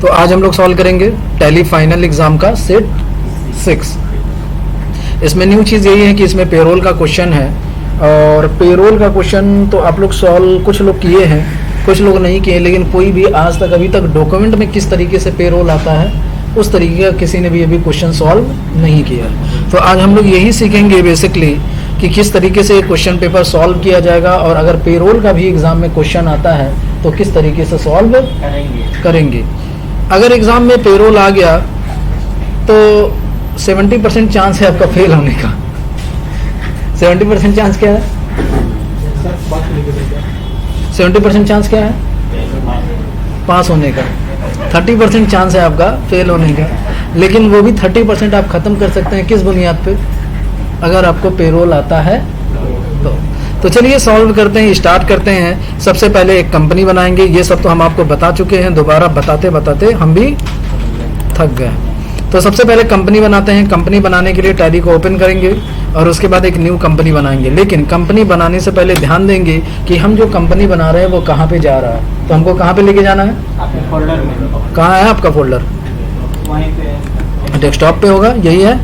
तो आज हम लोग सॉल्व करेंगे टैली फाइनल एग्जाम का सेट 6। इसमें न्यू चीज़ यही है कि इसमें पेरोल का क्वेश्चन है, और पेरोल का क्वेश्चन तो आप लोग सॉल्व कुछ लोग किए हैं, कुछ लोग नहीं किए, लेकिन कोई भी आज तक अभी तक डॉक्यूमेंट में किस तरीके से पेरोल आता है उस तरीके का किसी ने भी अभी क्वेश्चन सॉल्व नहीं किया। तो आज हम लोग यही सीखेंगे बेसिकली कि किस तरीके से क्वेश्चन पेपर सॉल्व किया जाएगा, और अगर पेरोल का भी एग्ज़ाम में क्वेश्चन आता है तो किस तरीके से सॉल्व करेंगे। अगर एग्ज़ाम में पेरोल आ गया तो 70% चांस है आपका फेल होने का। 70% चांस क्या है? 70% चांस क्या है? पास होने का। 30% चांस है आपका फेल होने का, लेकिन वो भी 30% आप ख़त्म कर सकते हैं किस बुनियाद पे? अगर आपको पेरोल आता है तो चलिए सॉल्व करते हैं, स्टार्ट करते हैं। सबसे पहले एक कंपनी बनाएंगे। ये सब तो हम आपको बता चुके हैं, दोबारा बताते बताते हम भी थक गए। तो सबसे पहले कंपनी बनाते हैं। कंपनी बनाने के लिए टैली को ओपन करेंगे और उसके बाद एक न्यू कंपनी बनाएंगे। लेकिन कंपनी बनाने से पहले ध्यान देंगे कि हम जो कंपनी बना रहे हैं वो कहाँ पे जा रहा है। तो हमको कहाँ पे लेके जाना है? आपके फोल्डर में। कहाँ है आपका फोल्डर? वहीं पे डेस्कटॉप पे होगा, यही है।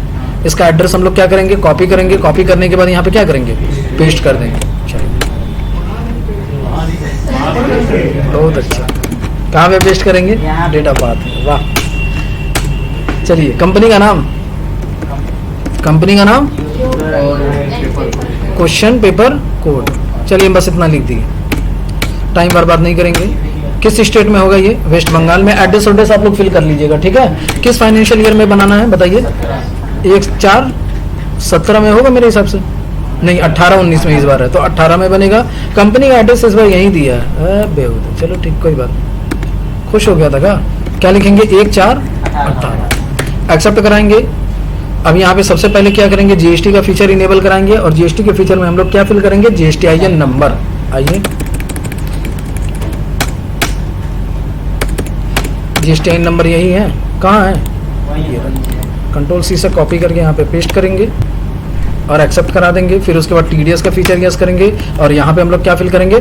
इसका एड्रेस हम लोग क्या करेंगे? कॉपी करेंगे। कॉपी करने के बाद यहाँ पे क्या करेंगे? पेस्ट कर देंगे। चलिए, बहुत अच्छा। कहाँ पे पेस्ट करेंगे? Data path. वाह, चलिए कंपनी का नाम, कंपनी का नाम क्वेश्चन पेपर कोड। चलिए बस इतना लिख दिए, टाइम बर्बाद नहीं करेंगे। किस स्टेट में होगा ये? वेस्ट बंगाल में। एड्रेस आप लोग फिल कर लीजिएगा, ठीक है। किस फाइनेंशियल ईयर में बनाना है बताइए? 1/4/17 में होगा मेरे हिसाब से, नहीं 18-19 में इस बार है, तो 18 में बनेगा। कंपनी का एड्रेस इस बार यहीं दिया है। बेहूद, चलो ठीक, कोई बात नहीं। खुश हो गया था क्या लिखेंगे? 1/4/18 एक्सेप्ट कराएंगे। अब यहाँ पे सबसे पहले क्या करेंगे? जीएसटी का फीचर इनेबल कराएंगे, और जीएसटी के फीचर में हम लोग क्या फिल करेंगे? GSTIN number. आइए, GSTIN नंबर यही है। कहाँ है? Ctrl+C से कॉपी करके यहाँ पे पेस्ट करेंगे और एक्सेप्ट करा देंगे। फिर उसके बाद TDS का फीचर यस करेंगे, और यहाँ पे हम लोग क्या फिल करेंगे?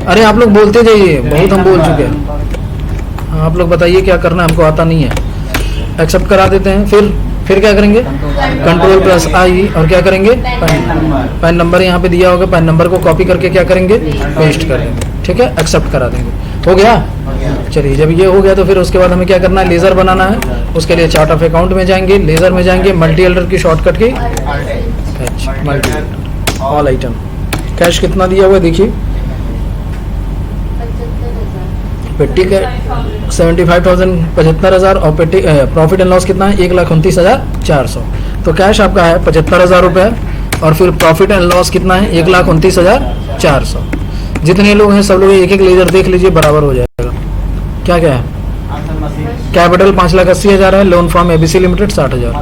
अरे आप लोग बोलते जाइए, बहुत हम बोल चुके हैं। हाँ, आप लोग बताइए क्या करना है, हमको आता नहीं है। एक्सेप्ट करा देते हैं। फिर क्या करेंगे? Ctrl+I और क्या करेंगे? पैन नंबर यहाँ पे दिया होगा, पैन नंबर को कॉपी करके क्या करेंगे? पेस्ट करेंगे, ठीक है। एक्सेप्ट करा देंगे। हो गया? चलिए, जब ये हो गया तो फिर उसके बाद हमें क्या करना है? लेज़र बनाना है। उसके लिए चार्ट ऑफ अकाउंट में जाएंगे, लेज़र में जाएंगे, मल्टी एल्डर की शॉर्टकट की मल्टी ऑल आइटम। कैश कितना दिया हुआ है देखिए, पेटी का 75,000 75,000, और पेटी प्रॉफिट एंड लॉस कितना है? 1,29,400। तो कैश आपका है 75,000 रुपये, और फिर प्रॉफिट एंड लॉस कितना है? 1,29,400। जितने लोग हैं सब लोग एक एक लेजर देख लीजिए, बराबर हो जाएगा। क्या क्या है? कैपिटल 5,80,000 है। Loan from ABC limited 60,000।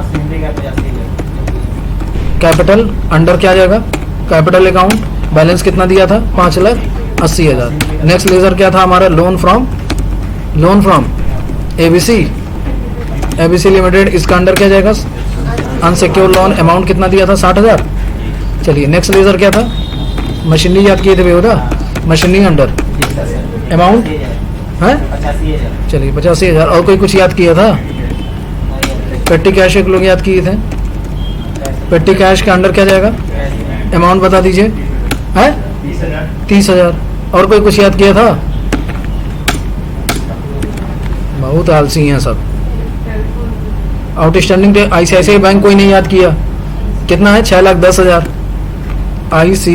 Capital under क्या जाएगा? कैपिटल अकाउंट बैलेंस कितना दिया था? 5,80,000। नेक्स्ट लेजर क्या था हमारा? Loan from ABC limited. इसका अंडर क्या जाएगा? Unsecured loan. अमाउंट कितना दिया था? 60,000। चलिए, नेक्स्ट लेजर क्या था? मशीनरी याद किए थे बेहुदा। मशीनरी अंडर अमाउंट है? चलिए 85,000। और कोई कुछ याद किया था? पेटी कैश एक लोग याद किए थे। पेटी कैश के अंडर क्या जाएगा? अमाउंट बता दीजिए। है 30,000। और कोई कुछ याद किया था? बहुत आलसी हैं सब। आउटस्टैंडिंग ICICI बैंक कोई नहीं याद किया। कितना है? 6,10,000। IC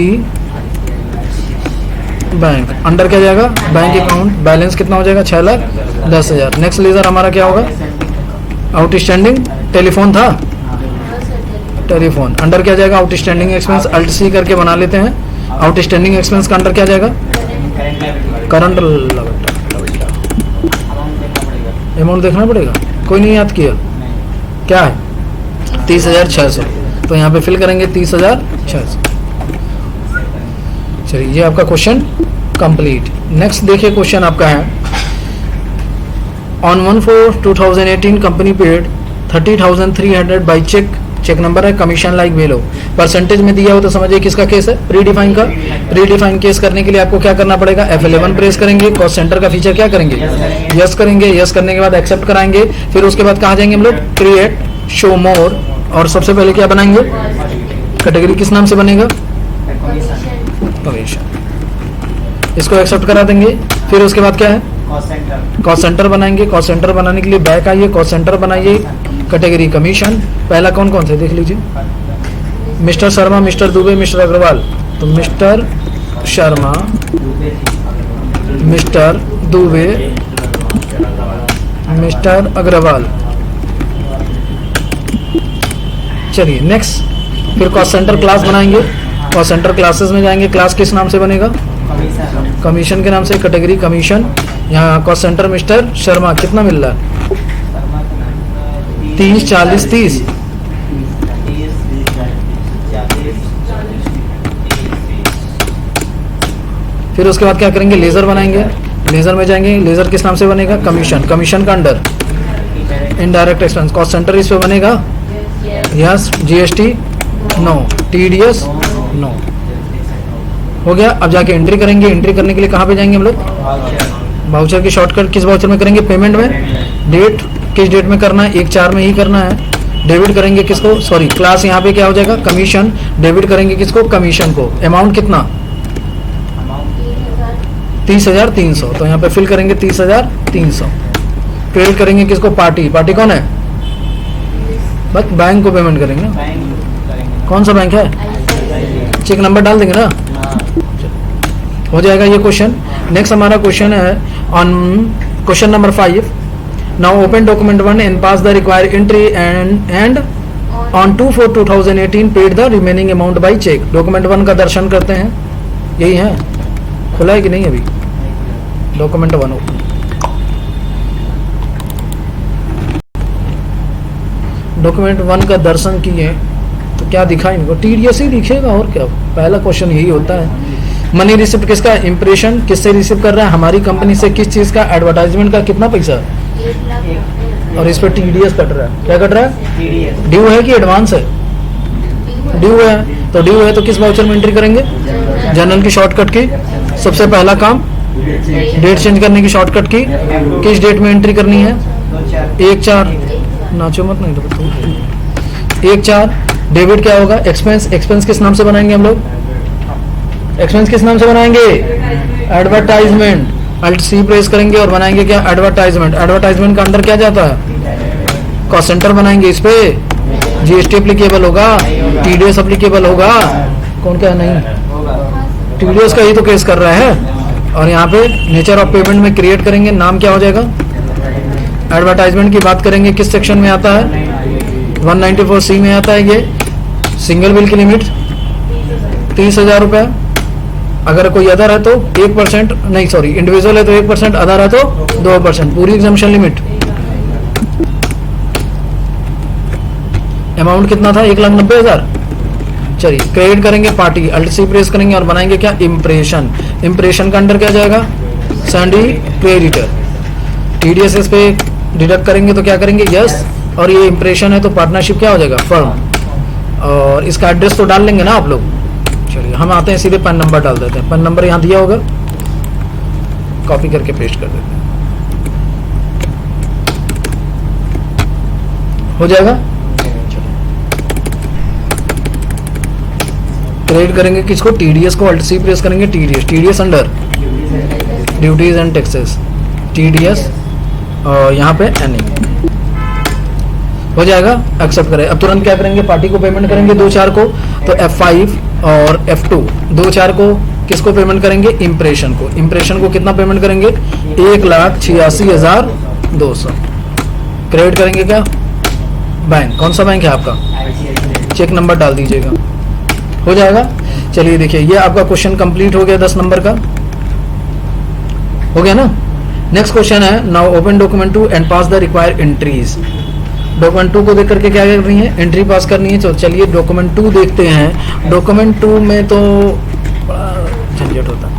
बैंक अंडर क्या जाएगा? बैंक अकाउंट बैलेंस कितना हो जाएगा? 6,10,000। नेक्स्ट लेजर हमारा क्या होगा? आउटस्टैंडिंग टेलीफोन था। टेलीफोन अंडर क्या जाएगा? Outstanding expense. Alt+C करके बना लेते हैं। आउटस्टैंडिंग एक्सपेंस का अंडर क्या जाएगा? करंट अमाउंट देखना पड़ेगा। कोई नहीं याद किया? क्या है? 30,600। तो यहाँ पे फिल करेंगे 30,600। चलिए, ये आपका क्वेश्चन कंप्लीट। नेक्स्ट देखिए, क्वेश्चन आपका है on 1/4/2018 company paid 30,300 by cheque cheque number है कमीशन लाइक बिलो। परसेंटेज में दिया हो तो समझिए किसका केस है, प्री डिफाइन का। प्री डिफाइन केस करने के लिए आपको क्या करना पड़ेगा, F11 प्रेस करेंगे, कॉस्ट सेंटर का फीचर क्या करेंगे, यस करेंगे। यस करने के बाद एक्सेप्ट कराएंगे, फिर उसके बाद कहाँ जाएंगे हम लोग, क्रिएट शो मोर, और सबसे पहले क्या बनाएंगे, कैटेगरी किस नाम से बनेगा, कमीशन। इसको एक्सेप्ट करा देंगे, फिर उसके बाद क्या है, कॉस्ट सेंटर बनाएंगे। कॉस्ट सेंटर बनाने के लिए बैक आइए, कॉस्ट सेंटर बनाइए, कैटेगरी कमीशन। पहला कौन कौन से देख लीजिए, mister Sharma, mister Dubey, mister Agarwal. तो mister Sharma, mister Dubey, mister Agarwal. चलिए नेक्स्ट, फिर कॉस्ट सेंटर क्लास बनाएंगे। कॉस्ट सेंटर क्लासेस में जाएंगे, क्लास किस नाम से बनेगा, कमीशन के नाम से, कैटेगरी कमीशन। यहाँ कॉस्ट सेंटर मिस्टर शर्मा, कितना मिल रहा है, 30, 40, 30। फिर उसके बाद क्या करेंगे, लेजर बनाएंगे। लेजर में जाएंगे, लेजर किस नाम से बनेगा, कमीशन। कमीशन का under indirect expense, cost centre इस पे बनेगा, yes. GST no, TDS no, हो गया। अब जाके एंट्री करेंगे। एंट्री करने के लिए कहाँ पे जाएंगे हम लोग, वाउचर की शॉर्टकट किस वाउचर में करेंगे, पेमेंट में। डेट किस डेट में करना है, 1/4 में ही करना है। डेबिट करेंगे किसको, सॉरी क्लास यहाँ पे क्या हो जाएगा, कमीशन। डेबिट करेंगे किसको, कमीशन को। अमाउंट कितना, 30,300। तो यहाँ पे फिल करेंगे 30,300। क्रेडिट करेंगे किसको, पार्टी। पार्टी कौन है, बस बैंक को पेमेंट करेंगे ना। कौन सा बैंक है, चेक नंबर डाल देंगे ना, हो जाएगा ये क्वेश्चन। नेक्स्ट हमारा क्वेश्चन है on question number 5। Now open document 1 and pass the required entry and on 2/4/2018 paid the remaining amount by cheque. Document 1 का दर्शन करते हैं, यही है, खुला है कि नहीं अभी, डॉक्यूमेंट 1 ओपन। डॉक्यूमेंट 1 का दर्शन किए तो क्या दिखा इनको, टीडीएस ही दिखेगा और क्या। पहला क्वेश्चन यही होता है। मनी रिसिप्ट किसका, इंप्रेशन किससे रिसीव कर रहा है, हमारी कंपनी से। किस चीज का, एडवर्टाइजमेंट का। कितना पैसा, और इस पर टीडीएस कट रहा है। क्या कट रहा है, ड्यू है कि एडवांस है, ड्यू है। तो ड्यू है तो किस वाउचर में एंट्री करेंगे, जनरल की शॉर्टकट की। सबसे पहला काम डेट चेंज करने की शॉर्टकट की, किस डेट में एंट्री करनी है, 1/4। नाचो मत, नहीं तो 1/4। डेबिट क्या होगा, एक्सपेंस। एक्सपेंस किस नाम से बनाएंगे हम लोग, एक्सपेंस किस नाम से बनाएंगे, एडवर्टाइजमेंट। अल्ट सी प्रेस करेंगे और बनाएंगे क्या, एडवर्टाइजमेंट। एडवर्टाइजमेंट का अंदर क्या जाता है, कॉस्ट सेंटर बनाएंगे। इस पे जीएसटी एप्लीकेबल होगा, टीडीएस एप्लीकेबल होगा। कौन क्या नहीं, टीडीएस का ही तो केस कर रहा है। और यहाँ पे नेचर ऑफ पेमेंट में क्रिएट करेंगे, नाम क्या हो जाएगा, एडवर्टाइजमेंट की बात करेंगे। किस सेक्शन में आता है, 194C में आता है। ये सिंगल बिल की लिमिट 30,000 रुपये। अगर कोई अदर है तो 1%, नहीं सॉरी इंडिविजुअल है तो 1%, अदर है तो 2%। पूरी एग्जाम्पशन लिमिट। अमाउंट कितना था, 1,90,000। चलिए क्रेडिट करेंगे पार्टी, अल्ट सी प्रेस करेंगे और बनाएंगे क्या, इम्प्रेशन। इम्प्रेशन का अंडर क्या जाएगा, सैंडी क्रेडिटर। टीडीएस इस पे डिडक्ट करेंगे तो क्या करेंगे, यस। और ये इम्प्रेशन है तो पार्टनरशिप क्या हो जाएगा, फर्म। और इसका एड्रेस तो डाल लेंगे ना आप लोग। चलिए हम आते हैं सीधे पैन नंबर डाल देते हैं। पैन नंबर यहाँ दिया होगा, कॉपी करके पेस्ट कर देते हैं, हो जाएगा। क्रेडिट करेंगे किसको, टीडीएस को। अल्ट सी प्रेस करेंगे, TDS. TDS under duties and taxes, TDS और यहाँ पे एनी, हो जाएगा। एक्सेप्ट करें। अब तुरंत क्या करेंगे, पार्टी को पेमेंट करेंगे 2/4 को। तो F5 और F2 2/4 को किसको पेमेंट करेंगे, इम्प्रेशन को। इम्प्रेशन को कितना पेमेंट करेंगे, 1,86,200। क्रेडिट करेंगे क्या, बैंक। कौन सा बैंक है आपका, चेक नंबर डाल दीजिएगा, हो जाएगा। चलिए देखिए ये आपका क्वेश्चन कंप्लीट हो गया 10 नंबर का, हो गया ना। नेक्स्ट क्वेश्चन है, now open document 2 and pass the required entries. Document 2 को देख करके क्या करनी है, एंट्री पास करनी है। तो चलिए डॉक्यूमेंट 2 देखते हैं। डॉक्यूमेंट 2 में तो झंझट होता है।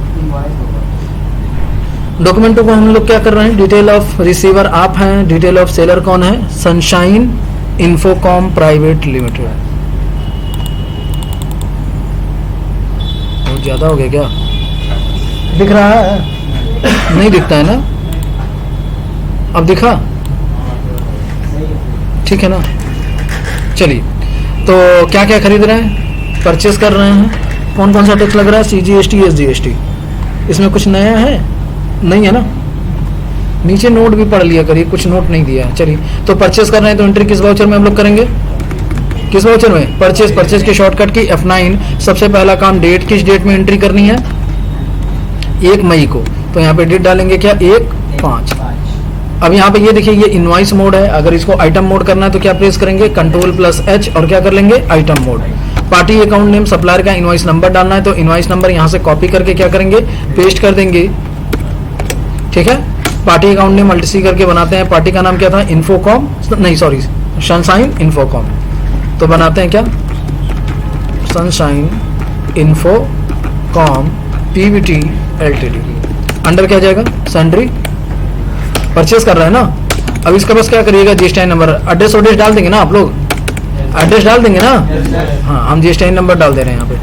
डॉक्यूमेंट 2 को हम लोग क्या कर रहे हैं, डिटेल ऑफ रिसीवर आप हैं, डिटेल ऑफ सेलर कौन है, सनशाइन इन्फोकॉम प्राइवेट लिमिटेड। बहुत ज़्यादा हो गया क्या? दिख रहा है? नहीं दिखता है ना? अब दिखा? ठीक है ना? चलिए, तो क्या क्या खरीद रहे हैं, परचेस कर रहे हैं, कौन कौन सा टैक्स लग रहा है? CGST, SGST। इसमें कुछ नया है? नहीं है ना? नीचे नोट भी पढ़ लिया करिए, कुछ नोट नहीं दिया है। चलिए, तो परचेस कर रहे हैं तो एंट्री किस वाउचर में हम लोग करेंगे? किस वाउचर में? परचेस। परचेस के शॉर्टकट की F9। सबसे पहला काम, डेट किस डेट में एंट्री करनी है? 1 मई को। तो यहाँ पे डेट डालेंगे क्या? 1/5। अब यहाँ पे ये देखिए, ये इनवॉइस मोड है। अगर इसको आइटम मोड करना है तो क्या प्रेस करेंगे? Ctrl+H और क्या कर लेंगे? Item mode. Party account name, supplier का इनवॉइस नंबर डालना है तो इनवॉइस नंबर यहाँ से कॉपी करके क्या करेंगे? पेस्ट कर देंगे। ठीक है। पार्टी अकाउंट नेम अल्ट-C करके बनाते हैं। पार्टी का नाम क्या था? इन्फोकॉम, नहीं सॉरी, सनशाइन इन्फोकॉम। तो बनाते हैं क्या? Sunshine Infocom PVT LTD। Under क्या जाएगा? सैंड्री। परचेस कर रहे हैं ना? अब इसका बस क्या करिएगा? GSTIN नंबर, एड्रेस डाल देंगे ना आप लोग? एड्रेस डाल देंगे ना? हाँ, हम GSTIN नंबर डाल दे रहे हैं यहाँ पे।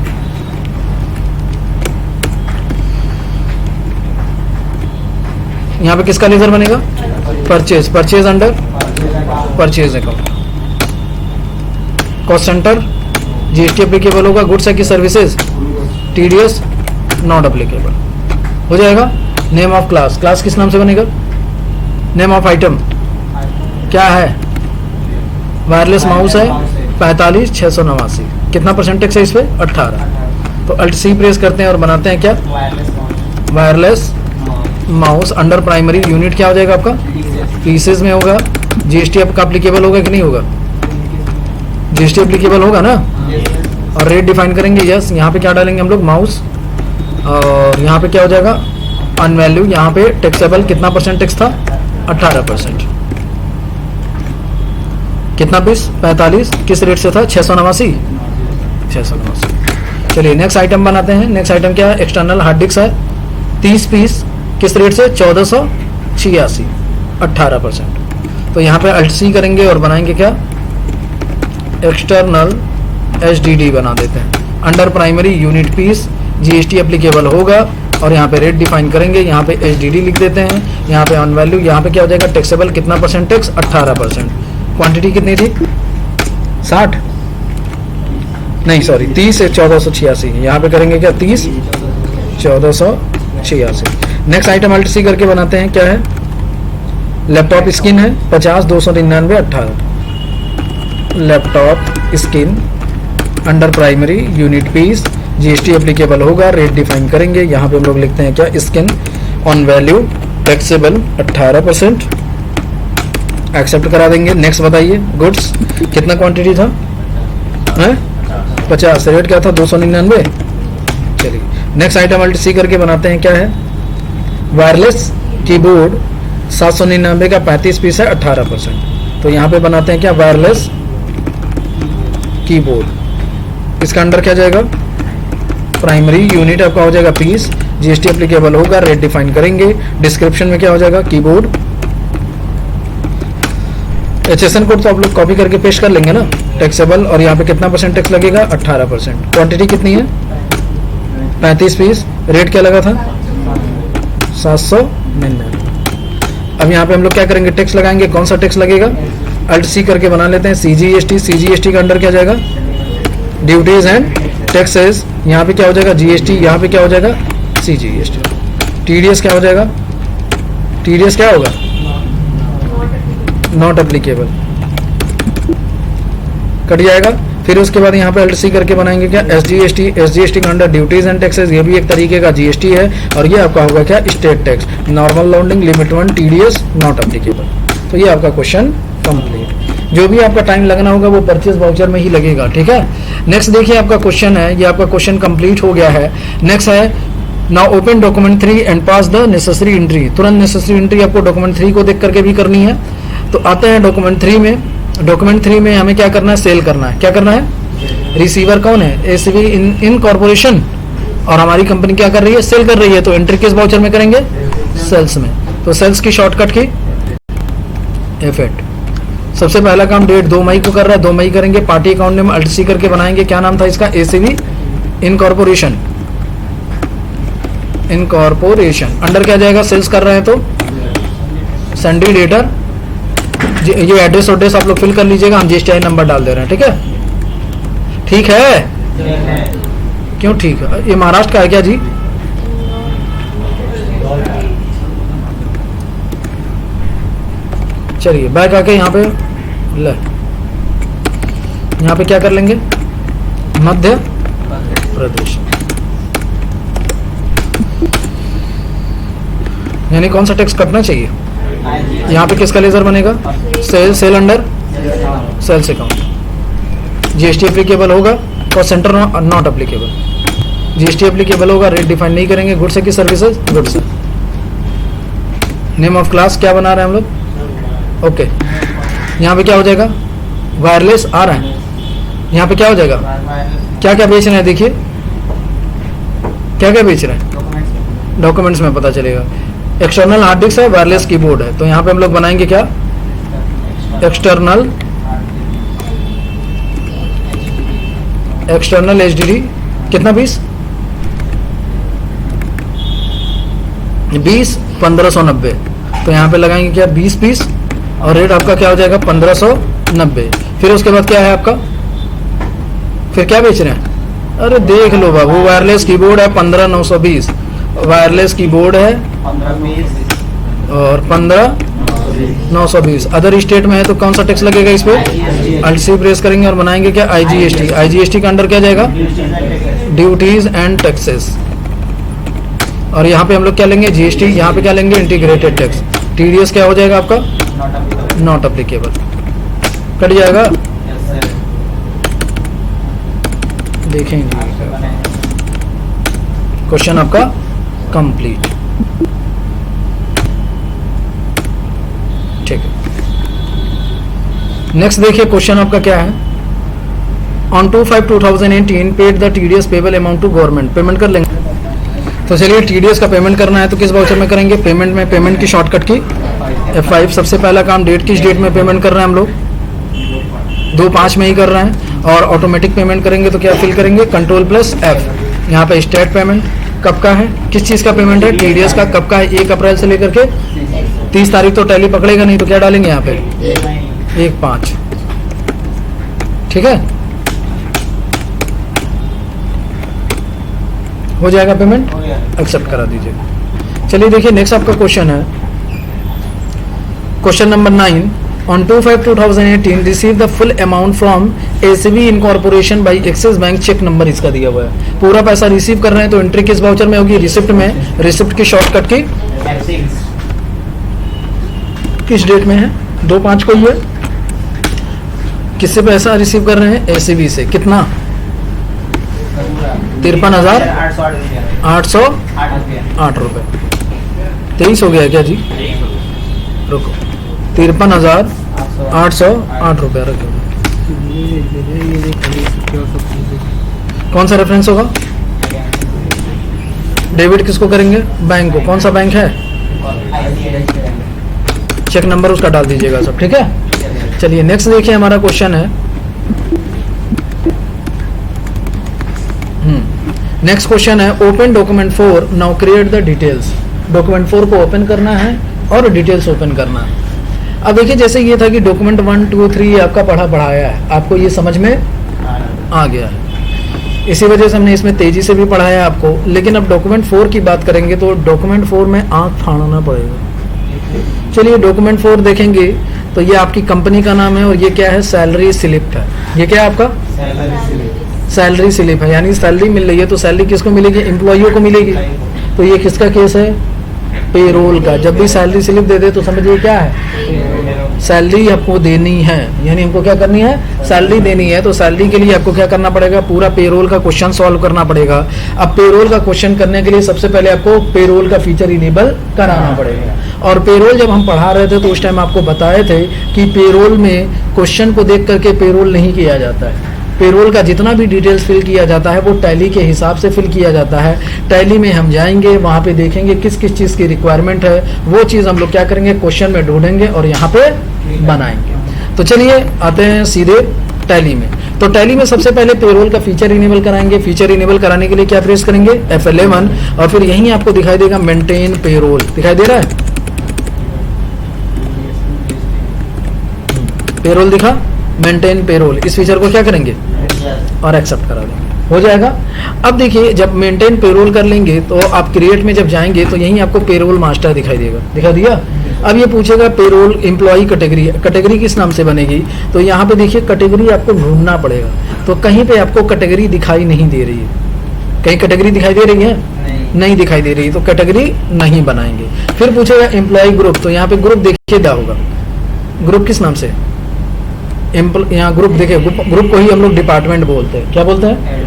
यहाँ पे किसका लेजर बनेगा? Purchase. Purchase under purchase account. Cost centre GST applicable होगा। गुड्स है कि सर्विसेज? TDS नॉट एप्लीकेबल हो जाएगा। नेम ऑफ क्लास, क्लास किस नाम से बनेगा? नेम ऑफ आइटम क्या है? वायरलेस माउस है 45,689। कितना % टैक्स है इस पे? 18। तो Alt-C प्रेस करते हैं और बनाते हैं क्या? Wireless mouse. Under primary unit क्या हो जाएगा आपका? पीसेज में होगा। GST आपका एप्लीकेबल होगा कि नहीं होगा? GST एप्लीकेबल होगा ना? और रेट डिफाइन करेंगे। यस। यहाँ पे क्या डालेंगे हम लोग? माउस। और यहाँ पे क्या हो जाएगा? अनवैल्यू। यहाँ पे टैक्सेबल कितना % टैक्स था? 18%। कितना पीस? 45। किस रेट से था? 689। 689। चलिए नेक्स्ट आइटम बनाते हैं। नेक्स्ट आइटम क्या है? एक्सटर्नल हार्ड डिस्क है 30 पीस। किस रेट से? 1486। 18%। तो यहाँ पे Alt-C करेंगे और बनाएंगे क्या? एक्सटर्नल HDD बना देते हैं। Under primary unit piece GST applicable होगा और यहाँ पे रेट डिफाइन करेंगे। यहाँ पे HDD लिख देते हैं। यहाँ पे ऑन वैल्यू, यहाँ पे क्या हो जाएगा? टैक्सेबल कितना % टैक्स? 18%। क्वांटिटी कितनी थी? 60 नहीं सॉरी 30 है 1486। यहाँ पे करेंगे क्या? 30 1486। नेक्स्ट आइटम Alt-C करके बनाते हैं। क्या है? लैपटॉप स्किन है 50 299 18। Laptop skin under primary unit piece GST applicable होगा। रेट डिफाइन करेंगे। यहाँ पे हम लोग लिखते हैं क्या? Skin on value taxable 18%। Accept करा देंगे। नेक्स्ट बताइए। गुड्स कितना क्वांटिटी था? 50। रेट क्या था? 299। चलिए नेक्स्ट आइटम Alt-C करके बनाते हैं। क्या है? वायरलेस कीबोर्ड 799 का 35 पीस है 18%। तो यहाँ पे बनाते हैं क्या? Wireless keyboard. इसका अंडर क्या जाएगा? प्राइमरी यूनिट आपका हो जाएगा पीस। GST एप्लीकेबल होगा। रेट डिफाइन करेंगे। डिस्क्रिप्शन में क्या हो जाएगा? कीबोर्ड। HSN कोड तो आप लोग कॉपी करके पेस्ट कर लेंगे ना? टैक्सेबल। और यहाँ पे कितना % टैक्स लगेगा? 18%। क्वांटिटी कितनी है? 35 पीस। रेट क्या लगा था? 799। अब यहाँ पे हम लोग क्या करेंगे? टैक्स लगाएंगे। कौन सा टैक्स लगेगा? Alt-C करके बना लेते हैं। CGST। CGST का अंडर क्या जाएगा? Duties and taxes. यहाँ पे क्या हो जाएगा? GST। यहाँ पे क्या हो जाएगा? CGST। TDS क्या हो जाएगा? TDS क्या होगा? Not applicable. कट जाएगा। फिर उसके बाद यहाँ पे Alt-C करके बनाएंगे क्या? SGST। SGST का अंडर ड्यूटीज एंड टैक्सेस। ये भी एक तरीके का GST है। और ये आपका होगा क्या? State tax. Normal lending limit 1 TDS not applicable. तो ये आपका क्वेश्चन कंप्लीट। जो भी आपका टाइम लगना होगा वो परचेज वाउचर में ही लगेगा। ठीक है। नेक्स्ट देखिए आपका क्वेश्चन है। ये आपका क्वेश्चन कंप्लीट हो गया है। नेक्स्ट है now open document 3 and pass the necessary entry. तुरंत नेसेसरी एंट्री आपको डॉक्यूमेंट 3 को देख करके भी करनी है। तो आते हैं डॉक्यूमेंट 3 में। डॉक्यूमेंट 3 में हमें क्या करना है? सेल करना है। क्या करना है? रिसीवर कौन है? ACV इन कॉर्पोरेशन। और हमारी कंपनी क्या कर रही है? सेल कर रही है। तो एंट्री किस वाउचर में करेंगे? सेल्स में। तो सेल्स की शॉर्टकट की F8। सबसे पहला काम डेट 2 मई को कर रहा है, 2 मई करेंगे। Party account name alt C करके बनाएंगे, क्या नाम था इसका, एसीबी इनकॉर्पोरेशन। इनकॉर्पोरेशन अंडर क्या जाएगा, सेल्स कर रहे हैं तो सन्डी डेटर। ये एड्रेस ऑड्रेस आप लोग फिल कर लीजिएगा, हम जीएसटी नंबर डाल दे रहे हैं, ठीक है। ठीक है, क्यों ठीक है, ये महाराष्ट्र का है क्या जी? चलिए बैक आके यहाँ पे ले, यहाँ पे क्या कर लेंगे, मध्य प्रदेश। यानी कौन सा टैक्स कटना चाहिए, यहाँ पे किसका लेजर बनेगा, sale under sales account. GST applicable होगा और centre not applicable. GST applicable होगा, रेट डिफाइन नहीं करेंगे। गुड्स है कि सर्विसेज, गुड्स है। नेम ऑफ क्लास क्या बना रहे हैं हम लोग, ओके। यहाँ पे क्या हो जाएगा, वायरलेस आ रहा है। यहाँ पे क्या हो जाएगा, क्या क्या बेच रहे हैं, देखिए क्या क्या बेच रहे हैं, डॉक्यूमेंट्स में पता चलेगा। एक्सटर्नल हार्ड डिस्क है, वायरलेस कीबोर्ड है, तो यहाँ पे हम लोग बनाएंगे क्या, एक्सटर्नल एचडीडी। कितना पीस, 20 1590। तो यहाँ पे लगाएंगे क्या, 20 पीस, और रेट आपका क्या हो जाएगा, 1590। फिर उसके बाद क्या है आपका, फिर क्या बेच रहे हैं, अरे देख लो बाबू, वायरलेस कीबोर्ड है 15920, वायरलेस कीबोर्ड है और 15920। अदर स्टेट में है तो कौन सा टैक्स लगेगा इस पे, अल्ट सी प्रेस करेंगे और बनाएंगे क्या, आईजीएसटी। आईजीएसटी का अंडर क्या जाएगा, ड्यूटीज एंड टैक्सेस। और यहाँ पे हम लोग क्या लेंगे, जीएसटी। यहाँ पे क्या लेंगे, इंटीग्रेटेड टैक्स। टीडीएस क्या हो जाएगा आपका, नॉट एप्लीकेबल, कट जाएगा। देखेंगे क्वेश्चन आपका कंप्लीट, ठीक है। नेक्स्ट देखिए क्वेश्चन आपका क्या है, on 2/5/2018 paid the TDS payable amount to government. Payment कर लेंगे, तो चलिए टीडीएस का पेमेंट करना है तो किस वाउचर में करेंगे, पेमेंट में, पेमेंट की शॉर्टकट की F5। सबसे पहला काम डेट, किस डेट में पेमेंट कर रहे हैं हम लोग, 2/5 में ही कर रहे हैं। और ऑटोमेटिक पेमेंट करेंगे तो क्या फिल करेंगे, Ctrl+F। यहाँ पे स्टेट पेमेंट कब का है, किस चीज़ का पेमेंट है, टीडीएस का। कब का है, 1 अप्रैल से लेकर के 30 तारीख। तो टैली पकड़ेगा नहीं, तो क्या डालेंगे यहाँ पे, 1/5, ठीक है, हो जाएगा पेमेंट, एक्सेप्ट करा दीजिए। चलिए देखिए नेक्स्ट आपका क्वेश्चन है, question number 9। On 2/5/2018 receive the full amount from ACB incorporation by Axis bank, cheque number इसका दिया हुआ है। पूरा पैसा रिसीव कर रहे हैं तो एंट्री किस वाउचर में होगी, रिसिप्ट में। रिसिप्ट की शॉर्टकट की किस डेट में है, 2/5 को ही है। किससे पैसा रिसीव कर रहे हैं, एसीबी से। कितना, 53,808 रुपए। 23 हो गया क्या जी, रुको, 53,808 रुपया रखो। कौन सा रेफरेंस होगा, डेबिट किसको करेंगे, बैंक को। कौन सा बैंक है, चेक नंबर उसका डाल दीजिएगा सब, ठीक है। चलिए नेक्स्ट देखिए हमारा क्वेश्चन है, नेक्स्ट क्वेश्चन है, open document 4 now create the details. Document 4 को ओपन करना है और डिटेल्स ओपन करना है। अब देखिए जैसे ये था कि डॉक्यूमेंट 1 2 3 आपका पढ़ाया है, आपको ये समझ में आ गया है, इसी वजह से हमने इसमें तेजी से भी पढ़ाया है आपको। लेकिन अब डॉक्यूमेंट 4 की बात करेंगे तो डॉक्यूमेंट 4 में आंख फाड़ना पड़ेगा। चलिए डॉक्यूमेंट 4 देखेंगे तो ये आपकी कंपनी का नाम है और ये क्या है, सैलरी स्लिप है। ये क्या है आपका, सैलरी स्लिप है, यानी सैलरी मिल रही है तो सैलरी किसको मिलेगी, एम्प्लॉइयों को मिलेगी। तो ये किसका केस है, पेरोल का। जब भी सैलरी स्लिप दे दे तो समझिए क्या है, सैलरी आपको देनी है, यानी हमको क्या करनी है, सैलरी देनी है। तो सैलरी के लिए आपको क्या करना पड़ेगा, पूरा पेरोल का क्वेश्चन सॉल्व करना पड़ेगा। अब पेरोल का क्वेश्चन करने के लिए सबसे पहले आपको पेरोल का फीचर इनेबल कराना पड़ेगा। और पेरोल जब हम पढ़ा रहे थे तो उस टाइम आपको बताए थे कि पेरोल में क्वेश्चन को देख करके पेरोल नहीं किया जाता है। पेरोल का जितना भी डिटेल्स फिल किया जाता है वो टैली के हिसाब से फिल किया जाता है। टैली में हम जाएंगे, वहाँ पे देखेंगे किस किस चीज़ की रिक्वायरमेंट है, वो चीज़ हम लोग क्या करेंगे, क्वेश्चन में ढूंढेंगे और यहाँ पे बनाएंगे। तो चलिए आते हैं सीधे टैली में। तो टैली में सबसे पहले पेरोल का फीचर इनेबल कराएंगे। फीचर इनेबल कराने के लिए क्या प्रेस करेंगे, F11, और फिर यहीं आपको दिखाई देगा मेंटेन पेरोल, दिखाई दे रहा है, पेरोल दिखा, मेंटेन पेरोल, इस फीचर को क्या करेंगे और एक्सेप्ट करा देंगे, हो जाएगा। अब देखिए जब मेंटेन पेरोल कर लेंगे तो आप क्रिएट में जब जाएंगे तो यहीं आपको पेरोल मास्टर दिखाई देगा, दिखा दिया। अब ये पूछेगा पेरोल एम्प्लॉय कैटेगरी, कैटेगरी किस नाम से बनेगी, तो यहाँ पे देखिए कैटेगरी आपको ढूंढना पड़ेगा। तो कहीं पे आपको कैटेगरी दिखाई नहीं दे रही है, कहीं कैटेगरी दिखाई दे रही है, नहीं दिखाई दे रही, तो कैटेगरी नहीं बनाएंगे। फिर पूछेगा एम्प्लॉय ग्रुप, तो यहाँ पे ग्रुप देखिए क्या होगा, ग्रुप किस नाम से, यहाँ ग्रुप देखिए, ग्रुप को ही हम लोग डिपार्टमेंट बोलते हैं, क्या बोलते हैं।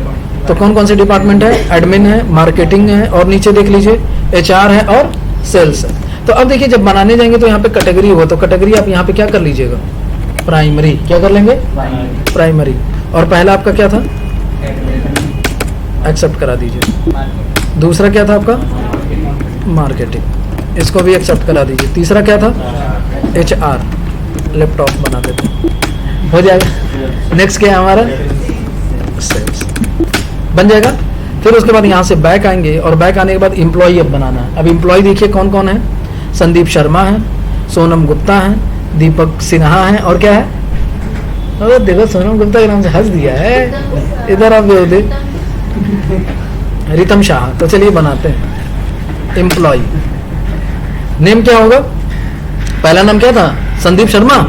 तो कौन कौन से डिपार्टमेंट है, एडमिन है, मार्केटिंग है, और नीचे देख लीजिए HR है और सेल्स है। तो अब देखिए जब बनाने जाएंगे तो यहाँ पे कैटेगरी हो, तो कैटेगरी आप यहाँ पे क्या कर लीजिएगा, प्राइमरी, क्या कर लेंगे, प्राइमरी। और पहला आपका क्या था, एक्सेप्ट करा दीजिए। दूसरा क्या था आपका, मार्केटिंग, इसको भी एक्सेप्ट करा दीजिए। तीसरा क्या था, HR, लैपटॉप बना देते हैं, हो जाएगा। नेक्स्ट क्या है हमारा, सेल्स, बन जाएगा। फिर उसके बाद यहाँ से बैक आएंगे और बैक आने के बाद एम्प्लॉय अब बनाना है। अब एम्प्लॉय देखिए कौन कौन है, संदीप शर्मा है, सोनम गुप्ता है, दीपक सिन्हा है, और क्या है, अरे देखो सोनम गुप्ता के नाम से हंस दिया है, इधर आप दे, रितम शाह। तो चलिए बनाते हैं एम्प्लॉय। नेम क्या होगा, पहला नाम क्या था, संदीप शर्मा,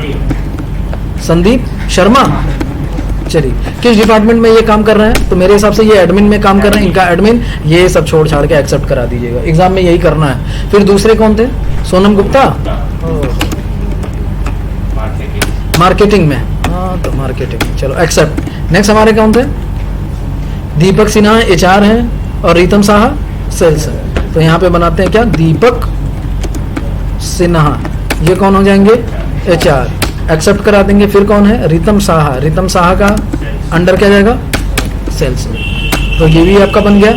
संदीप शर्मा। चलिए किस डिपार्टमेंट में ये काम कर रहे हैं, तो मेरे हिसाब से ये एडमिन में काम कर रहे हैं, इनका एडमिन, ये सब छोड़ छाड़ के एक्सेप्ट करा दीजिएगा, एग्जाम में यही करना है। फिर दूसरे कौन थे, सोनम गुप्ता, मार्केटिंग में, हाँ तो मार्केटिंग, चलो एक्सेप्ट। नेक्स्ट हमारे कौन थे, दीपक सिन्हा HR है और रीतम साहा सेल्स है। तो यहाँ पे बनाते हैं क्या, दीपक सिन्हा, ये कौन हो जाएंगे, HR, एक्सेप्ट करा देंगे। फिर कौन है, रितम साहा, रितम साहा का अंडर क्या जाएगा, सेल्स में। तो ये भी आपका बन गया।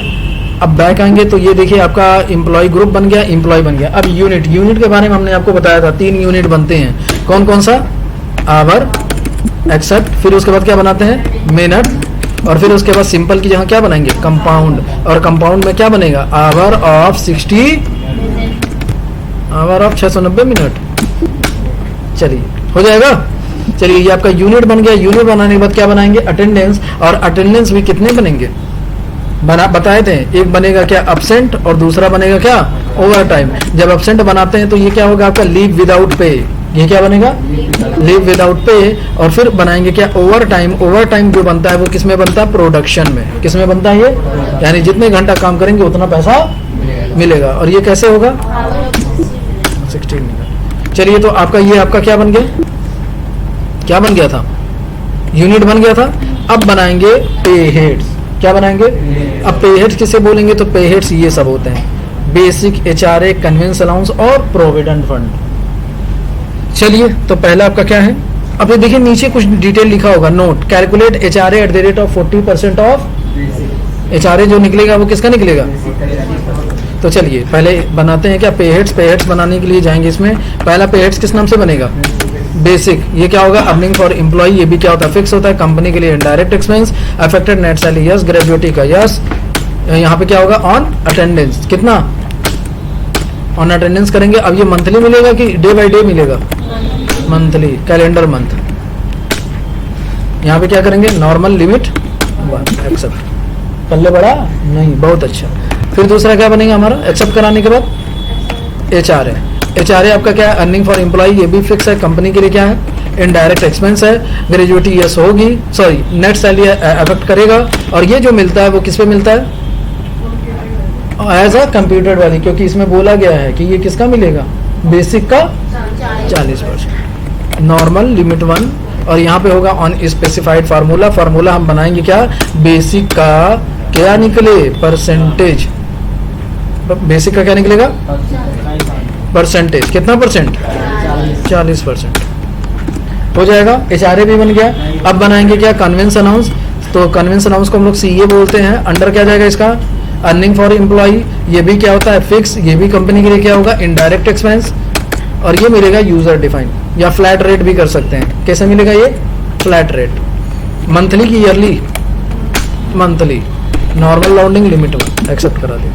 अब बैक आएंगे तो ये देखिए आपका एम्प्लॉय ग्रुप बन गया, एम्प्लॉय बन गया। अब यूनिट, यूनिट के बारे में हमने आपको बताया था, 3 यूनिट बनते हैं, कौन कौन सा, आवर, एक्सेप्ट, फिर उसके बाद क्या बनाते हैं, मिनट, और फिर उसके बाद सिंपल की जगह क्या बनाएंगे, कंपाउंड, और कंपाउंड में क्या बनेगा, hour of 60, hour of 690 minute. चलिए हो जाएगा। चलिए ये आपका यूनिट बन गया। यूनिट बनाने के बाद क्या बनाएंगे, अटेंडेंस, और अटेंडेंस भी कितने बनेंगे, बताए थे, एक बनेगा क्या, अब्सेंट, और दूसरा बनेगा क्या, ओवर टाइम। जब अब्सेंट बनाते हैं तो ये क्या होगा आपका, लीव विदाउट पे, ये क्या बनेगा, लीव विदाउट पे। और फिर बनाएंगे क्या, ओवर टाइम। ओवर टाइम जो बनता है वो किसमें बनता है, प्रोडक्शन में। किसमें बनता है ये, यानी जितने घंटा काम करेंगे उतना पैसा मिलेगा। और ये कैसे होगा, 16 मिनट। चलिए तो आपका ये आपका क्या बन गया, क्या बन गया था, यूनिट बन गया था। अब बनाएंगे पे हेड्स, क्या बनाएंगे, अब पे हेड्स किसे बोलेंगे, तो पे हेड्स ये सब होते हैं, बेसिक, HRA, कन्वेंस अलाउंस और प्रोविडेंट फंड। चलिए तो पहला आपका क्या है, अब ये देखिए नीचे कुछ डिटेल लिखा होगा, note, calculate HRA at the rate of 40% of, HRA जो निकलेगा वो किसका निकलेगा। तो चलिए पहले बनाते हैं क्या, पे हेड्स। पे हेड्स बनाने के लिए जाएंगे, इसमें पहला पे हेड्स किस नाम से बनेगा, बेसिक, ये क्या होगा, अर्निंग फॉर एम्प्लॉय, ये भी क्या होता है, फिक्स होता है। कंपनी के लिए indirect expense, affected net salary yes, gratuity का यस। यहाँ पे क्या होगा, ऑन अटेंडेंस, कितना, ऑन अटेंडेंस करेंगे। अब ये मंथली मिलेगा कि डे बाय डे मिलेगा, मंथली, कैलेंडर मंथ। यहाँ पे क्या करेंगे, नॉर्मल लिमिट 1, एक्सेप्ट, पल्ले बड़ा नहीं, बहुत अच्छा। फिर दूसरा क्या बनेगा हमारा, एक्सेप्ट कराने के बाद HRA, HRA आपका क्या है, अर्निंग फॉर एम्प्लॉय, ये भी फिक्स है। कंपनी के लिए क्या है, इनडायरेक्ट एक्सपेंस है। ग्रेजुएटी यस होगी, सॉरी नेट सैलरी अफेक्ट करेगा। और ये जो मिलता है वो किस पे मिलता है, एज अ कंप्यूटर वाली, क्योंकि इसमें बोला गया है कि ये किसका मिलेगा, बेसिक का 40%, नॉर्मल लिमिट 1। और यहाँ पे होगा ऑन स्पेसिफाइड फार्मूला, फार्मूला हम बनाएंगे क्या, बेसिक का क्या निकले, परसेंटेज, बेसिक का क्या निकलेगा, परसेंटेज, कितना परसेंट, 40% हो जाएगा। HRA भी बन गया। अब बनाएंगे क्या, कन्वेंस अनाउंस। तो कन्वेंस अनाउंस को हम लोग CA बोलते हैं। अंडर क्या जाएगा इसका, अर्निंग फॉर एम्प्लॉय, ये भी क्या होता है, फिक्स, ये भी कंपनी के लिए क्या होगा, इनडायरेक्ट एक्सपेंस। और ये मिलेगा यूजर डिफाइन, या फ्लैट रेट भी कर सकते हैं। कैसे मिलेगा ये फ्लैट रेट, मंथली की yearly, monthly, normal rounding, limit one, accept करा दे,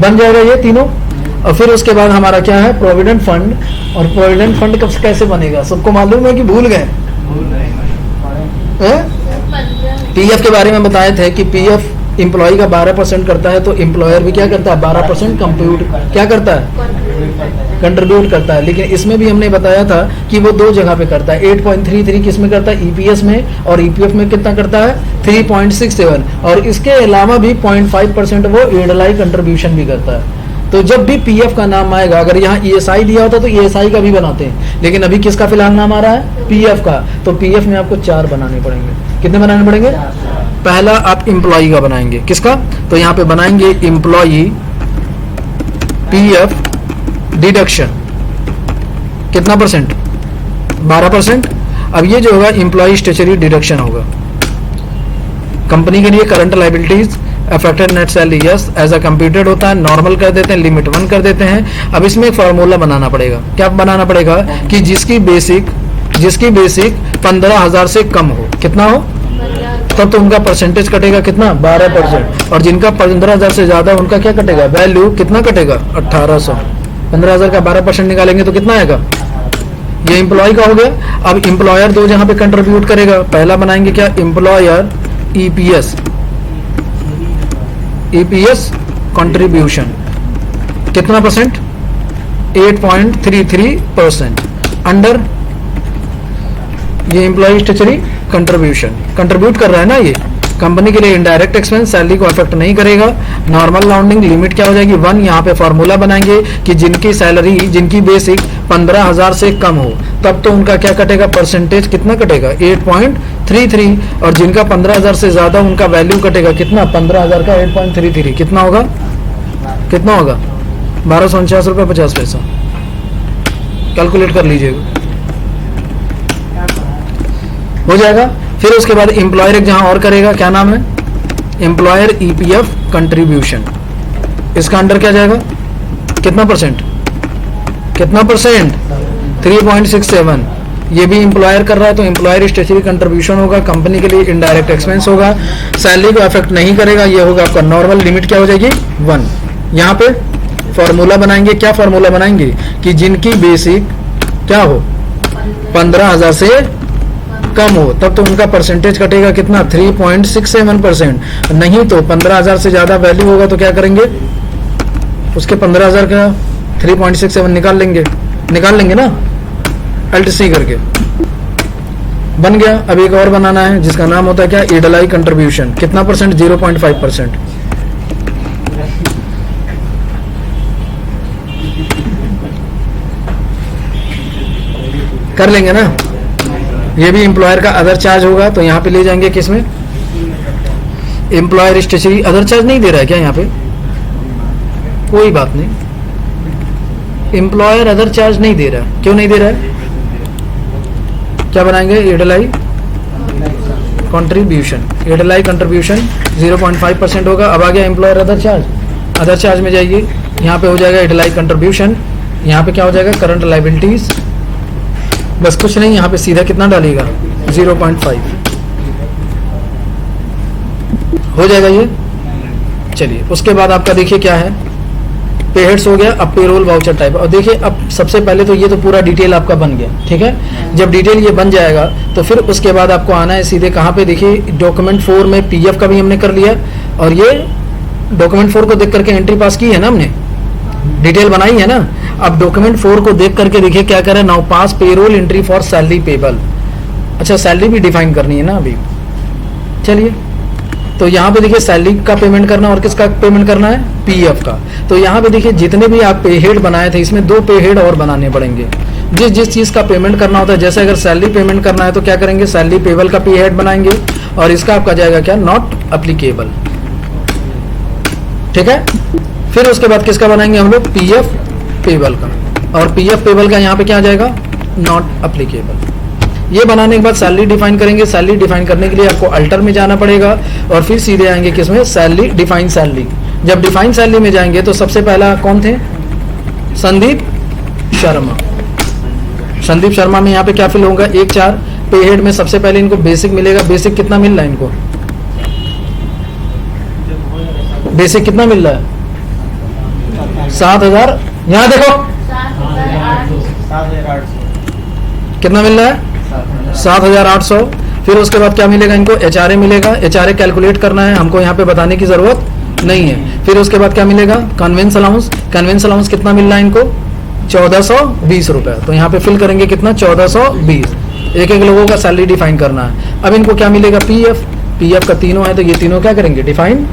बन जाएगा ये तीनों। और फिर उसके बाद हमारा क्या है प्रोविडेंट फंड, और प्रोविडेंट फंड कब कैसे बनेगा सबको मालूम है कि भूल गए? पीएफ के बारे में बताए थे कि पीएफ एम्प्लॉय का 12% करता है, तो एम्प्लॉयर भी क्या करता है 12% कंप्यूट क्या करता है कंट्रीब्यूट करता है। लेकिन इसमें भी हमने बताया था कि वो दो जगह पे करता है, 8.33 किस में करता है ईपीएस में, और ईपीएफ में कितना करता है 3.67, और इसके अलावा भी 0.5% वो एडलाई कंट्रीब्यूशन भी करता है। तो जब भी पीएफ का नाम आएगा, अगर यहाँ ईएसआई दिया होता तो ईएसआई का भी बनाते हैं, लेकिन अभी किसका फिलहाल नाम आ रहा है पीएफ का, तो पीएफ में आपको 4 बनाने पड़ेंगे। कितने बनाने पड़ेंगे? पहला आप एम्प्लॉय का बनाएंगे, किसका? तो यहाँ पे बनाएंगे एम्प्लॉय पीएफ डिडक्शन, कितना परसेंट? 12%। अब ये जो होगा एम्प्लॉय स्टेचुटरी डिडक्शन होगा। कंपनी के लिए current liabilities affected net salary yes as a computed होता है, नॉर्मल कर देते हैं, लिमिट 1 कर देते हैं। अब इसमें एक फार्मूला बनाना पड़ेगा। क्या बनाना पड़ेगा? कि जिसकी बेसिक 15,000 से कम हो, कितना हो, तब तो उनका परसेंटेज कटेगा कितना 12%, और जिनका 15,000 से ज्यादा उनका क्या कटेगा वैल्यू, कितना कटेगा 1800। 15,000 का 12% निकालेंगे तो कितना आएगा? ये एम्प्लॉय का हो गया। अब एम्प्लॉयर दो जहां पे कंट्रीब्यूट करेगा, पहला बनाएंगे क्या एम्प्लॉयर ईपीएस कंट्रीब्यूशन, कितना परसेंट? 8.33% अंडर ये एम्प्लॉय स्टेचुटरी कंट्रीब्यूशन, कंट्रीब्यूट कर रहा है ना ये कंपनी के लिए। इनडायरेक्ट एक्सपेंस सैलरी को अफेक्ट नहीं करेगा। नॉर्मल राउंडिंग, लिमिट क्या हो जाएगी 1। यहाँ पे फॉर्मूला बनाएंगे कि जिनकी सैलरी, जिनकी बेसिक 15,000 से कम हो, तब तो उनका क्या कटेगा परसेंटेज, कितना कटेगा 8.33, और जिनका 15,000 से ज्यादा उनका वैल्यू कटेगा कितना 15,000 का 8.33, कितना होगा? कितना होगा? 1249 रुपये 50 पैसा। कैलकुलेट कर लीजिएगा, हो जाएगा। फिर उसके बाद एम्प्लॉयर एक जहां और करेगा, क्या नाम है एम्प्लॉयर ईपीएफ कंट्रीब्यूशन, इसका अंडर क्या जाएगा, कितना परसेंट? कितना परसेंट? 3.67। ये भी एम्प्लॉयर कर रहा है तो एम्प्लॉयर स्टेचुटरी कंट्रीब्यूशन होगा, कंपनी के लिए इनडायरेक्ट एक्सपेंस होगा, सैलरी को अफेक्ट नहीं करेगा। ये होगा आपका नॉर्मल, लिमिट क्या हो जाएगी 1। यहाँ पे फॉर्मूला बनाएंगे, क्या फॉर्मूला बनाएंगे कि जिनकी बेसिक क्या हो 15,000 से कम हो, तब तो उनका परसेंटेज कटेगा कितना 3.67%। नहीं तो 15,000 से ज्यादा वैल्यू होगा तो क्या करेंगे, उसके 15,000 का 3.67 निकाल लेंगे ना अल्ट-सी करके, बन गया। अब एक और बनाना है जिसका नाम होता है क्या एडलाई कंट्रीब्यूशन, कितना परसेंट? 0.5%। कर लेंगे ना। ये भी एम्प्लॉयर का अदर चार्ज होगा, तो यहाँ पे ले जाएंगे किसमें, एम्प्लॉयर स्टेचुटरी। अदर चार्ज नहीं दे रहा है क्या यहाँ पे? कोई बात नहीं, एम्प्लॉयर अदर चार्ज नहीं दे रहा है। क्यों नहीं दे रहा है? क्या बनाएंगे एडलाई कंट्रीब्यूशन, एडलाई कंट्रीब्यूशन 0.5% होगा। अब आ गया employer other charge, other charge में जाइए, यहाँ पे हो जाएगा एडलाई कंट्रीब्यूशन, यहाँ पे क्या हो जाएगा करंट लायबिलिटीज, बस कुछ नहीं, यहाँ पे सीधा कितना डालिएगा 0.5 हो जाएगा ये। चलिए उसके बाद आपका देखिए क्या है, पे हेड्स हो गया। अब पेरोल वाउचर टाइप, और देखिए अब सबसे पहले तो ये तो पूरा डिटेल आपका बन गया, ठीक है। जब डिटेल ये बन जाएगा तो फिर उसके बाद आपको आना है सीधे कहाँ पे, देखिए डॉक्यूमेंट 4 में पीएफ का भी हमने कर लिया, और ये डॉक्यूमेंट 4 को देख करके एंट्री पास की है ना हमने, डिटेल बनाई है ना। अब डॉक्यूमेंट 4 को देख करके देखिए क्या करें, now pass payroll entry for salary payable. अच्छा सैलरी भी डिफाइन करनी है ना अभी, चलिए। तो यहाँ पे देखिए सैलरी का पेमेंट करना और किसका पेमेंट करना है, पीएफ का। तो यहाँ पे देखिए जितने भी आप पे हेड बनाए थे, इसमें 2 पे हेड और बनाने पड़ेंगे। जिस चीज का पेमेंट करना होता है, जैसे अगर सैलरी पेमेंट करना है तो क्या करेंगे, सैलरी पेबल का पे हेड बनाएंगे, और इसका आपका जाएगा क्या, नॉट अप्लीकेबल, ठीक है। फिर उसके बाद किसका बनाएंगे हम लोग, पीएफ पेबल का, और पीएफ पेबल का यहाँ पे क्या आ जाएगा, नॉट अप्लीकेबल। ये बनाने के बाद सैलरी डिफाइन करेंगे। सैलरी डिफाइन करने के लिए आपको अल्टर में जाना पड़ेगा, और फिर सीधे आएंगे किसमें, सैलरी डिफाइन सैलरी। जब डिफाइन सैलरी में जाएंगे तो सबसे पहला कौन थे, संदीप शर्मा। संदीप शर्मा में यहाँ पे क्या फिल होगा? 1-4 पे हेड में सबसे पहले इनको बेसिक मिलेगा। बेसिक कितना मिल रहा है इनको? बेसिक कितना मिल रहा है? 7,000। यहाँ देखो 7,800 कितना मिल रहा है? 7,800। फिर उसके बाद क्या मिलेगा इनको? HRA मिलेगा। HRA कैलकुलेट करना है, हमको यहाँ पे बताने की जरूरत नहीं है। फिर उसके बाद क्या मिलेगा? Convince allowance. कन्वेंस अलाउंस कितना मिल रहा है इनको? 1420 रुपए। तो यहाँ पे फिल करेंगे कितना? 1420। एक एक लोगों का सैलरी डिफाइन करना है। अब इनको क्या मिलेगा? पीएफ का तीनों है तो ये तीनों क्या करेंगे? डिफाइन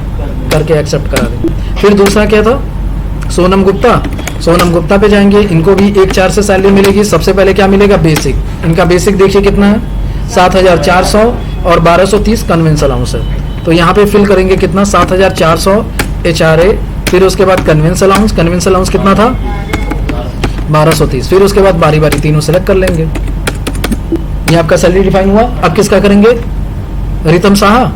करके एक्सेप्ट करा देंगे। फिर दूसरा क्या था? सोनम गुप्ता। सोनम गुप्ता पे जाएंगे, इनको भी 1-4 से सैलरी मिलेगी। सबसे पहले क्या मिलेगा? बेसिक। इनका बेसिक देखिए कितना है? 7,400 और 1,230 कन्वेंस अलाउंस है। तो यहाँ पे फिल करेंगे कितना? 7,400 HRA। फिर उसके बाद कन्वेंस अलाउंस। कन्वेंस अलाउंस कितना था? 1,230। फिर उसके बाद बारी बारी तीनों सेलेक्ट कर लेंगे। ये आपका सैलरी डिफाइन हुआ। अब किसका करेंगे? रितम साहा,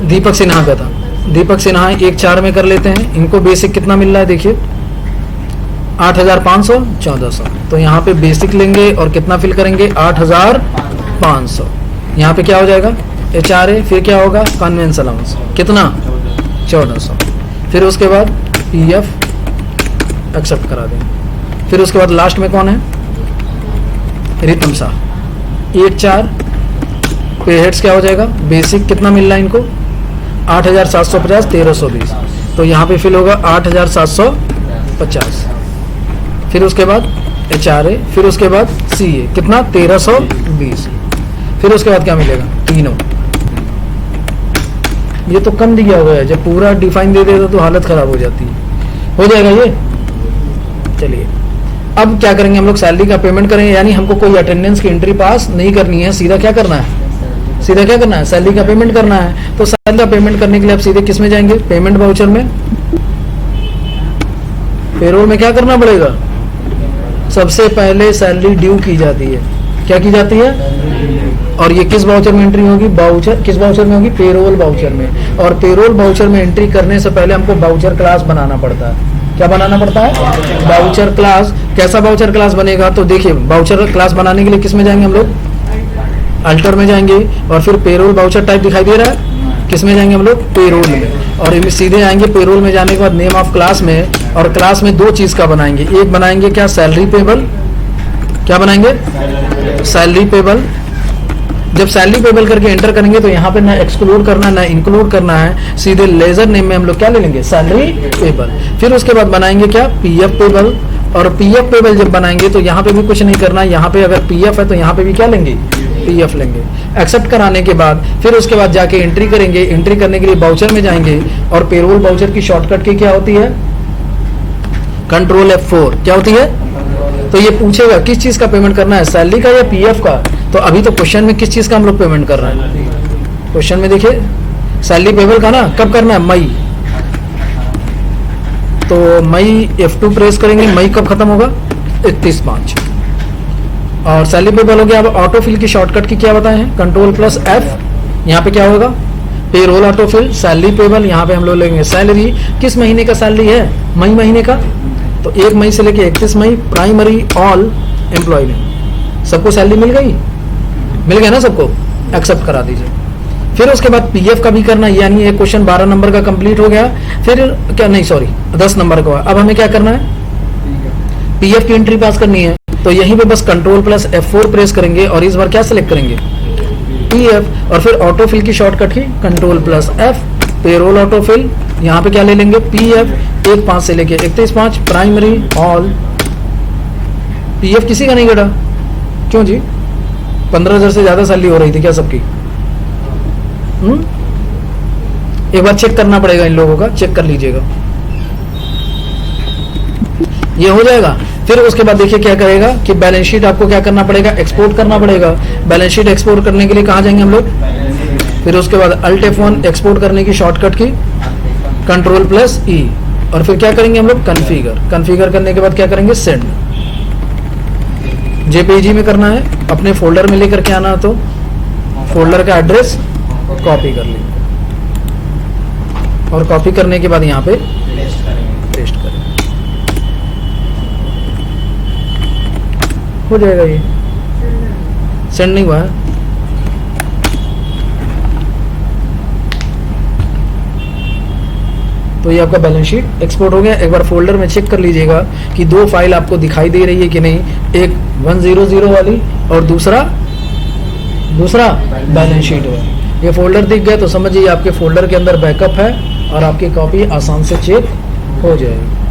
दीपक सिन्हा का था। दीपक सिन्हा 1-4 में कर लेते हैं। इनको बेसिक कितना मिल रहा है? देखिए 8,500 1400। तो यहाँ पे बेसिक लेंगे और कितना फिल करेंगे? 8,500। यहाँ पे क्या हो जाएगा? HRA। फिर क्या होगा? कन्वेंस अलाउंस कितना? 1400। फिर उसके बाद PF एक्सेप्ट करा देंगे। फिर उसके बाद लास्ट में कौन है? रितम शाह। 1-4 पे हेड्स क्या हो जाएगा? बेसिक कितना मिल रहा है इनको? 8,750 1,320। तो यहाँ पे फिल होगा 8,750। फिर उसके बाद HRA। फिर उसके बाद CA कितना? 1,320। फिर उसके बाद क्या मिलेगा? तीनों। ये तो कम दिया हुआ है, जब पूरा डिफाइन दे देता तो हालत खराब हो जाती है। हो जाएगा ये। चलिए अब क्या करेंगे हम लोग? सैलरी का पेमेंट करेंगे, यानी हमको कोई अटेंडेंस की एंट्री पास नहीं करनी है। सीधा क्या करना है? सीधा क्या करना है? सैलरी का पेमेंट करना है। तो सैलरी का पेमेंट करने के लिए आप सीधे किस में जाएंगे? पेमेंट वाउचर में। पेरोल में क्या करना पड़ेगा? सबसे पहले सैलरी ड्यू की जाती है। क्या की जाती है? और ये किस वाउचर में एंट्री होगी? वाउचर। किस वाउचर में होगी? पेरोल वाउचर में। और पेरोल वाउचर में एंट्री करने से पहले हमको वाउचर क्लास बनाना पड़ता है। क्या बनाना पड़ता है? Voucher class. कैसा वाउचर क्लास बनेगा? तो देखिए वाउचर क्लास बनाने के लिए किस में जाएंगे हम लोग? अल्टर में जाएंगे। और फिर पेरोल वाउचर टाइप दिखाई दे रहा है, किस में जाएंगे हम लोग? पेरोल में। और सीधे आएंगे पेरोल में। जाने के बाद नेम ऑफ क्लास में, और क्लास में दो चीज का बनाएंगे। एक बनाएंगे क्या? Salary payable. क्या बनाएंगे? Salary payable. जब सैलरी पेबल करके एंटर करेंगे तो यहाँ पे ना एक्सक्लूड करना ना इंक्लूड करना है, सीधे लेजर नेम में हम लोग क्या ले लेंगे? Salary payable. फिर उसके बाद बनाएंगे क्या? PF payable. और पीएफ पेबल जब बनाएंगे तो यहाँ पे भी कुछ नहीं करना है। यहाँ पे अगर पीएफ है तो यहाँ पे भी क्या लेंगे? पीएफ लेंगे। एक्सेप्ट कराने के बाद फिर उसके बाद जाके एंट्री करेंगे। एंट्री करने के लिए वाउचर में जाएंगे, और पेरोल वाउचर की शॉर्टकट की क्या होती है? Control F4। क्या होती है? तो ये पूछेगा किस चीज का पेमेंट करना है, सैलरी का या पीएफ का। तो अभी तो क्वेश्चन में किस चीज का हम लोग पेमेंट कर रहे हैं? क्वेश्चन में देखिए सैलरी पेबल का ना, कब करना है? मई। तो मई F2 प्रेस करेंगे। मई कब खत्म होगा? 31/5। और सैलरी पेबल हो गया। अब ऑटो फिल की शॉर्टकट की क्या बताए हैं? Ctrl+F। यहाँ पे क्या होगा? Payroll auto fill, salary payable. यहाँ पे हम लोग लेंगे सैलरी। किस महीने का सैलरी है? मई महीने का। तो 1 मई से लेके 31 मई प्राइमरी ऑल एम्प्लॉय में सबको सैलरी मिल गई? मिल गया ना सबको? एक्सेप्ट करा दीजिए। फिर उसके बाद पीएफ का भी करना, यानी ये क्वेश्चन 12 नंबर का कंप्लीट हो गया। फिर क्या, नहीं सॉरी 10 नंबर का। अब हमें क्या करना है? पीएफ की एंट्री पास करनी है। तो यहीं पे बस Ctrl+F4 प्रेस करेंगे और इस बार क्या सिलेक्ट करेंगे? पीएफ। और फिर ऑटो फिल की शॉर्टकट की Ctrl+F। पेरोल ऑटो फिल, यहाँ पे क्या ले लेंगे? पीएफ। 1/5 से लेके 31/5 प्राइमरी ऑल। पीएफ किसी का नहीं कटा? क्यों जी? 15,000 से ज्यादा सैलरी हो रही थी क्या सबकी? एक बार चेक करना पड़ेगा इन लोगों का, चेक कर लीजिएगा। ये हो जाएगा। फिर उसके बाद देखिए क्या करेगा कि बैलेंस शीट आपको क्या करना पड़ेगा? एक्सपोर्ट करना पड़ेगा। बैलेंस शीट एक्सपोर्ट करने के लिए कहाँ जाएंगे हम लोग? फिर उसके बाद Alt F1 एक्सपोर्ट करने की शॉर्टकट की Ctrl+E। और फिर क्या करेंगे हम लोग? कन्फिगर। कन्फिगर करने के बाद क्या करेंगे? सेंड। जेपीजी में करना है, अपने फोल्डर में लेकर के आना, तो फोल्डर का एड्रेस कॉपी कर लेंगे। और कॉपी करने के बाद यहाँ पे पेस्ट करें। हो जाएगा ये, सेंड नहीं हुआ है। तो ये आपका बैलेंस शीट एक्सपोर्ट हो गया। एक बार फोल्डर में चेक कर लीजिएगा कि दो फाइल आपको दिखाई दे रही है कि नहीं, एक 100 वाली और दूसरा बैलेंस शीट है। ये फोल्डर दिख गया तो समझिए आपके फोल्डर के अंदर बैकअप है और आपकी कॉपी आसान से चेक हो जाएगी।